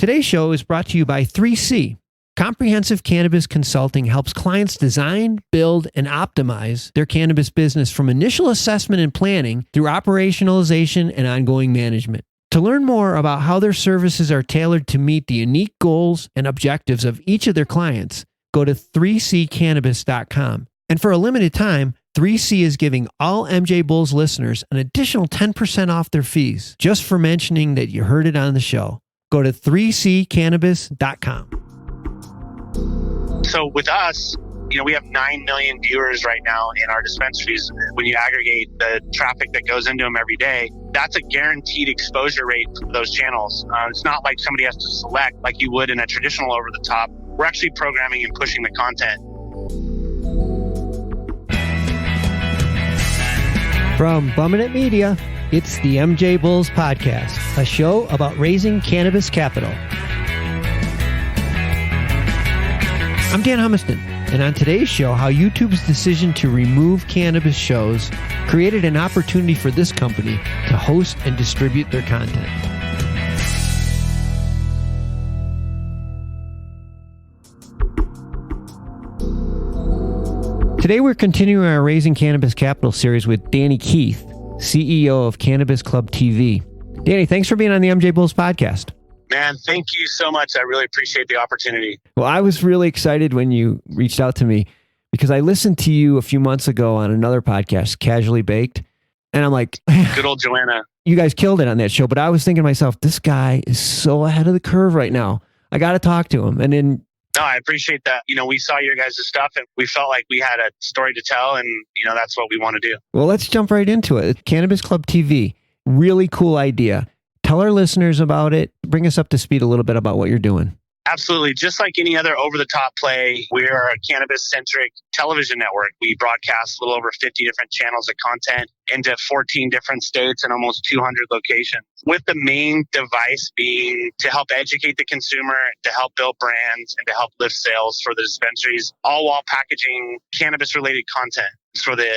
Today's show is brought to you by 3C. Comprehensive Cannabis Consulting helps clients design, build, and optimize their cannabis business from initial assessment and planning through operationalization and ongoing management. To learn more about how their services are tailored to meet the unique goals and objectives of each of their clients, go to 3ccannabis.com. And for a limited time, 3C is giving all MJBulls listeners an additional 10% off their fees just for mentioning that you heard it on the show. Go to 3ccannabis.com. So with us, we have 9 million viewers right now in our dispensaries. When you aggregate the traffic that goes into them every day, that's a guaranteed exposure rate for those channels. It's not like somebody has to select like you would in a traditional over the top. We're actually programming and pushing the content. From Bumming It Media, it's the MJBulls Podcast, a show about raising cannabis capital. I'm Dan Humiston, and on today's show, how YouTube's decision to remove cannabis shows created an opportunity for this company to host and distribute their content. Today, we're continuing our Raising Cannabis Capital series with Danny Keith, CEO of Cannabis Club TV. Danny, thanks for being on the MJBulls Podcast. Man, thank you so much. I really appreciate the opportunity. Well, I was really excited when you reached out to me because I listened to you a few months ago on another podcast, Casually Baked. And I'm like, good old Joanna. You guys killed it on that show. But I was thinking to myself, this guy is so ahead of the curve right now. I got to talk to him. And then no, I appreciate that. We saw your guys' stuff and we felt like we had a story to tell and, that's what we want to do. Well, let's jump right into it. Cannabis Club TV, really cool idea. Tell our listeners about it. Bring us up to speed a little bit about what you're doing. Absolutely. Just like any other over-the-top play, we're a cannabis-centric television network. We broadcast a little over 50 different channels of content into 14 different states and almost 200 locations, with the main device being to help educate the consumer, to help build brands, and to help lift sales for the dispensaries, all while packaging cannabis-related content for the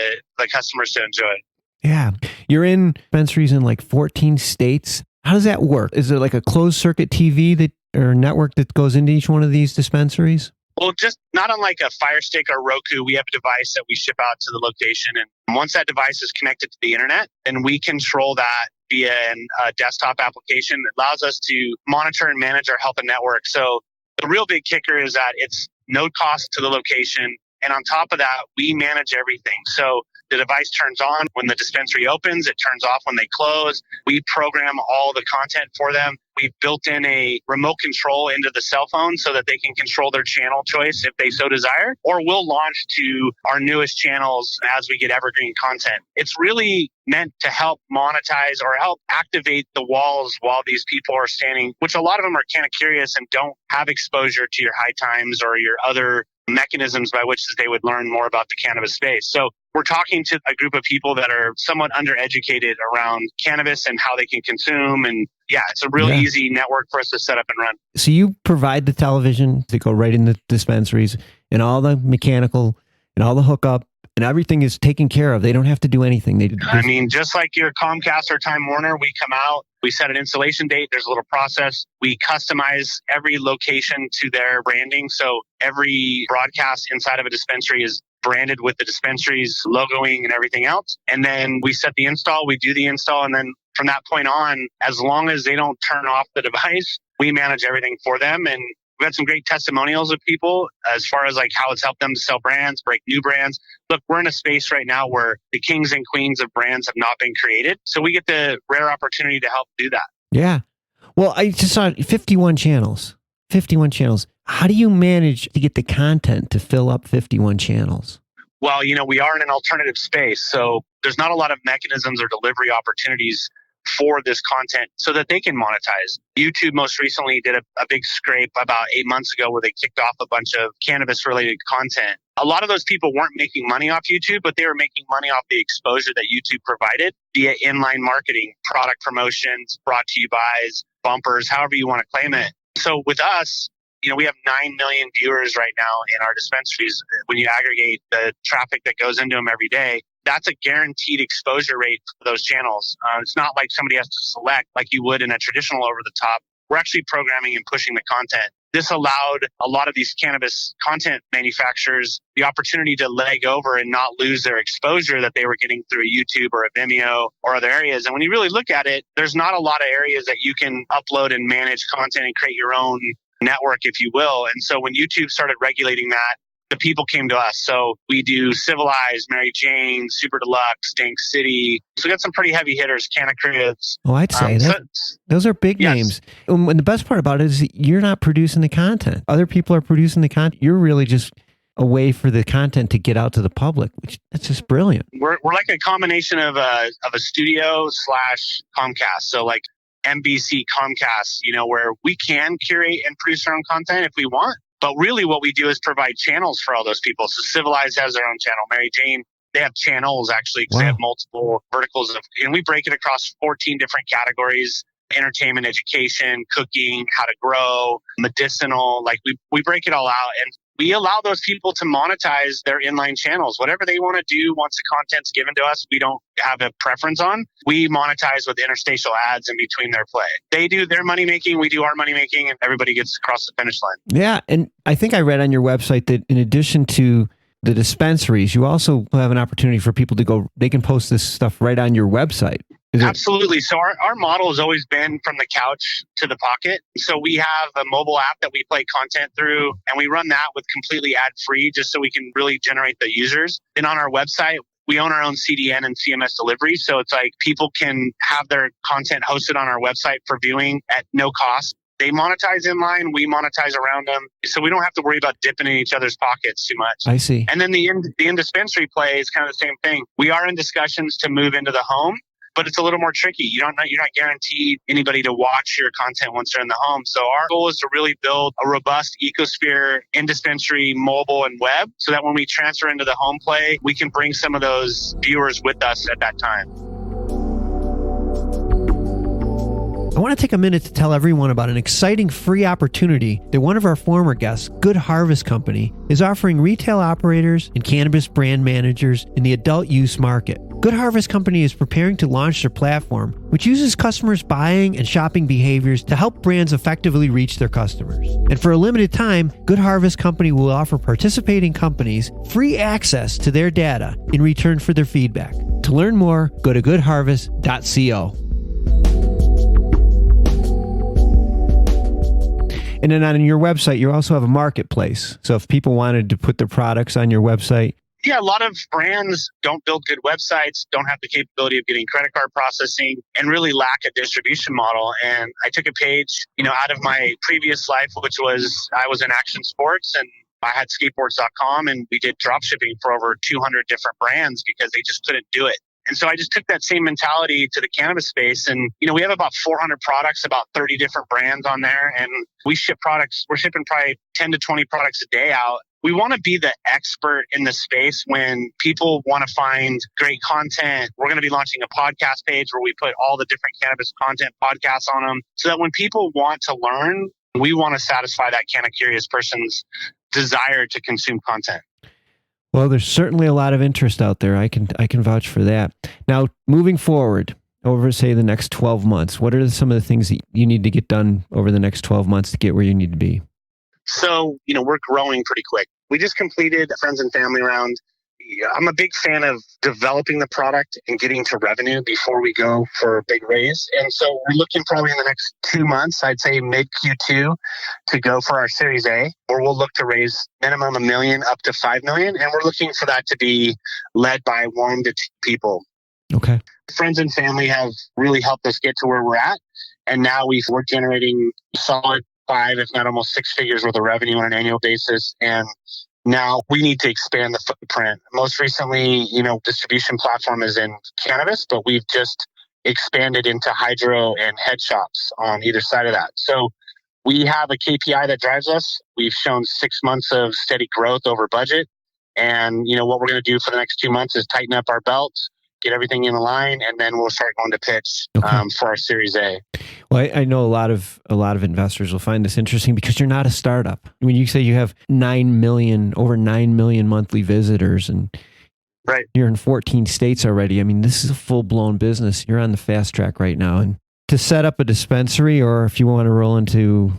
customers to enjoy. Yeah. You're in dispensaries in like 14 states. How does that work? Is it like a closed circuit TV or network that goes into each one of these dispensaries? Well, just not unlike a Fire Stick or Roku, we have a device that we ship out to the location. And once that device is connected to the internet, then we control that via a desktop application that allows us to monitor and manage our health and network. So the real big kicker is that it's no cost to the location. And on top of that, we manage everything. So the device turns on when the dispensary opens. It turns off when they close. We program all the content for them. We've built in a remote control into the cell phone so that they can control their channel choice if they so desire, or we'll launch to our newest channels as we get evergreen content. It's really meant to help monetize or help activate the walls while these people are standing, which a lot of them are kind of curious and don't have exposure to your high times or your other mechanisms by which they would learn more about the cannabis space. So we're talking to a group of people that are somewhat undereducated around cannabis and how they can consume. And yeah, it's a real easy network for us to set up and run. So you provide the television to go right in the dispensaries and all the mechanical and all the hookup and everything is taken care of. They don't have to do anything. Just like your Comcast or Time Warner, we come out, we set an installation date. There's a little process. We customize every location to their branding. So every broadcast inside of a dispensary is branded with the dispensary's logoing and everything else. And then we set the install, we do the install. And then from that point on, as long as they don't turn off the device, we manage everything for them. And we've had some great testimonials of people as far as like how it's helped them to sell brands, break new brands. Look, we're in a space right now where the kings and queens of brands have not been created. So we get the rare opportunity to help do that. Yeah. Well, I just saw 51 channels. 51 channels. How do you manage to get the content to fill up 51 channels? Well, we are in an alternative space. So there's not a lot of mechanisms or delivery opportunities for this content so that they can monetize. YouTube most recently did a big scrape about 8 months ago where they kicked off a bunch of cannabis related content. A lot of those people weren't making money off YouTube, but they were making money off the exposure that YouTube provided via inline marketing, product promotions, brought to you buys, bumpers, however you want to claim it. So with us, we have 9 million viewers right now in our dispensaries. When you aggregate the traffic that goes into them every day, that's a guaranteed exposure rate for those channels. It's not like somebody has to select like you would in a traditional over the top. we're actually programming and pushing the content. This allowed a lot of these cannabis content manufacturers the opportunity to leg over and not lose their exposure that they were getting through a YouTube or a Vimeo or other areas. And when you really look at it, there's not a lot of areas that you can upload and manage content and create your own network, if you will. And so when YouTube started regulating that, the people came to us. So we do Civilized, Mary Jane, Super Deluxe, Dank City. So we got some pretty heavy hitters, Canna Cribs. Oh, I'd say those are big names. And the best part about it is that you're not producing the content. Other people are producing the content. You're really just a way for the content to get out to the public, which that's just brilliant. We're like a combination of a studio / Comcast. So like NBC Comcast, where we can curate and produce our own content if we want. But really what we do is provide channels for all those people. So Civilized has their own channel. Mary Jane, they have channels actually because they have multiple verticals. And we break it across 14 different categories: entertainment, education, cooking, how to grow, medicinal. Like we break it all out. And we allow those people to monetize their inline channels. Whatever they want to do once the content's given to us, we don't have a preference on. We monetize with interstitial ads in between their play. They do their money making, we do our money making, and everybody gets across the finish line. Yeah. And I think I read on your website that in addition to the dispensaries, you also have an opportunity for people to go, they can post this stuff right on your website. Absolutely. So our model has always been from the couch to the pocket. So we have a mobile app that we play content through, and we run that with completely ad free just so we can really generate the users. And on our website, we own our own CDN and CMS delivery. So it's like people can have their content hosted on our website for viewing at no cost. They monetize in line, we monetize around them. So we don't have to worry about dipping in each other's pockets too much. I see. And then the in-dispensary play is kind of the same thing. We are in discussions to move into the home, but it's a little more tricky. You're not guaranteed anybody to watch your content once they're in the home. So our goal is to really build a robust ecosphere in dispensary, mobile, and web, so that when we transfer into the home play, we can bring some of those viewers with us at that time. I want to take a minute to tell everyone about an exciting free opportunity that one of our former guests, Good Harvest Company, is offering retail operators and cannabis brand managers in the adult use market. Good Harvest Company is preparing to launch their platform, which uses customers' buying and shopping behaviors to help brands effectively reach their customers. And for a limited time, Good Harvest Company will offer participating companies free access to their data in return for their feedback. To learn more, go to goodharvest.co. And then on your website, you also have a marketplace. So if people wanted to put their products on your website. Yeah, a lot of brands don't build good websites, don't have the capability of getting credit card processing, and really lack a distribution model. And I took a page, out of my previous life, which was I was in action sports, and I had skateboards.com, and we did drop shipping for over 200 different brands because they just couldn't do it. And so I just took that same mentality to the cannabis space. And, we have about 400 products, about 30 different brands on there. And we ship products. We're shipping probably 10 to 20 products a day out. We want to be the expert in the space when people want to find great content. We're going to be launching a podcast page where we put all the different cannabis content podcasts on them, so that when people want to learn, we want to satisfy that canna curious person's desire to consume content. Well, there's certainly a lot of interest out there. I can vouch for that. Now, moving forward, over, say, the next 12 months, what are some of the things that you need to get done over the next 12 months to get where you need to be? So, we're growing pretty quick. We just completed a friends and family round. I'm a big fan of developing the product and getting to revenue before we go for a big raise. And so we're looking probably in the next 2 months, I'd say mid Q2, to go for our Series A, where we'll look to raise minimum $1 million up to $5 million. And we're looking for that to be led by 1 to 2 people. Okay. Friends and family have really helped us get to where we're at. And now we're generating solid 5, if not almost 6 figures worth of revenue on an annual basis. And now we need to expand the footprint. Most recently, distribution platform is in cannabis, but we've just expanded into hydro and head shops on either side of that. So we have a KPI that drives us. We've shown 6 months of steady growth over budget. And, what we're going to do for the next 2 months is tighten up our belts, get everything in line, and then we'll start going to pitch for our Series A. Well, I know a lot of investors will find this interesting because you're not a startup. When you say you have over 9 million monthly visitors, and right, you're in 14 states already. I mean, this is a full blown business. You're on the fast track right now, and to set up a dispensary, or if you want to roll into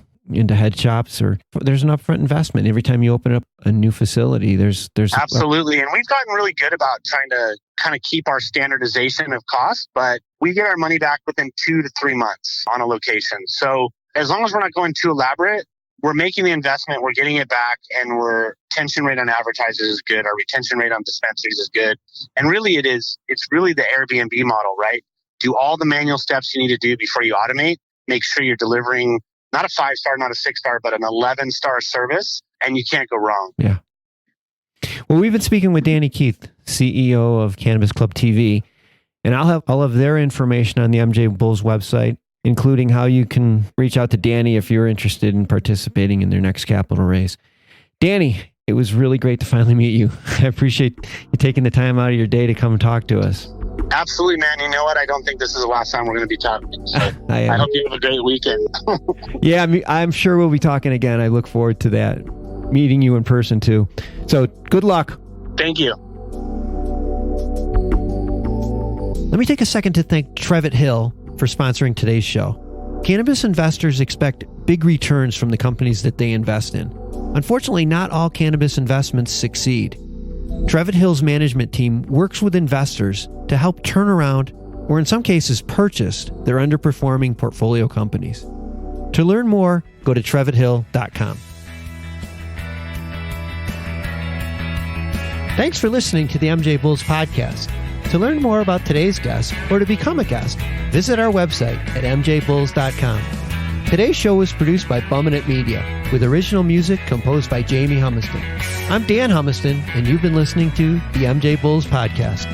head shops, or there's an upfront investment every time you open up a new facility. There's absolutely. And we've gotten really good about trying to kind of keep our standardization of costs, but we get our money back within 2 to 3 months on a location. So as long as we're not going too elaborate, we're making the investment, we're getting it back, and our retention rate on advertisers is good. Our retention rate on dispensaries is good. And really it's really the Airbnb model, right? Do all the manual steps you need to do before you automate. Make sure you're delivering not a 5-star, not a 6-star, but an 11-star service, and you can't go wrong. Yeah. Well, we've been speaking with Danny Keith, CEO of Cannabis Club TV, and I'll have all of their information on the MJBulls website, including how you can reach out to Danny if you're interested in participating in their next capital raise. Danny, it was really great to finally meet you. I appreciate you taking the time out of your day to come and talk to us. Absolutely, man. You know what? I don't think this is the last time we're going to be talking. So I hope you have a great weekend. Yeah, I'm sure we'll be talking again. I look forward to that, meeting you in person too. So good luck. Thank you. Let me take a second to thank Trevitt Hill for sponsoring today's show. Cannabis investors expect big returns from the companies that they invest in. Unfortunately, not all cannabis investments succeed. Trevitt Hill's management team works with investors to help turn around, or in some cases purchase, their underperforming portfolio companies. To learn more, go to trevitthill.com. Thanks for listening to the MJBulls podcast. To learn more about today's guest or to become a guest, visit our website at MJBulls.com. Today's show was produced by Bumminit Media, with original music composed by Jamie Humiston. I'm Dan Humiston, and you've been listening to the MJBulls podcast.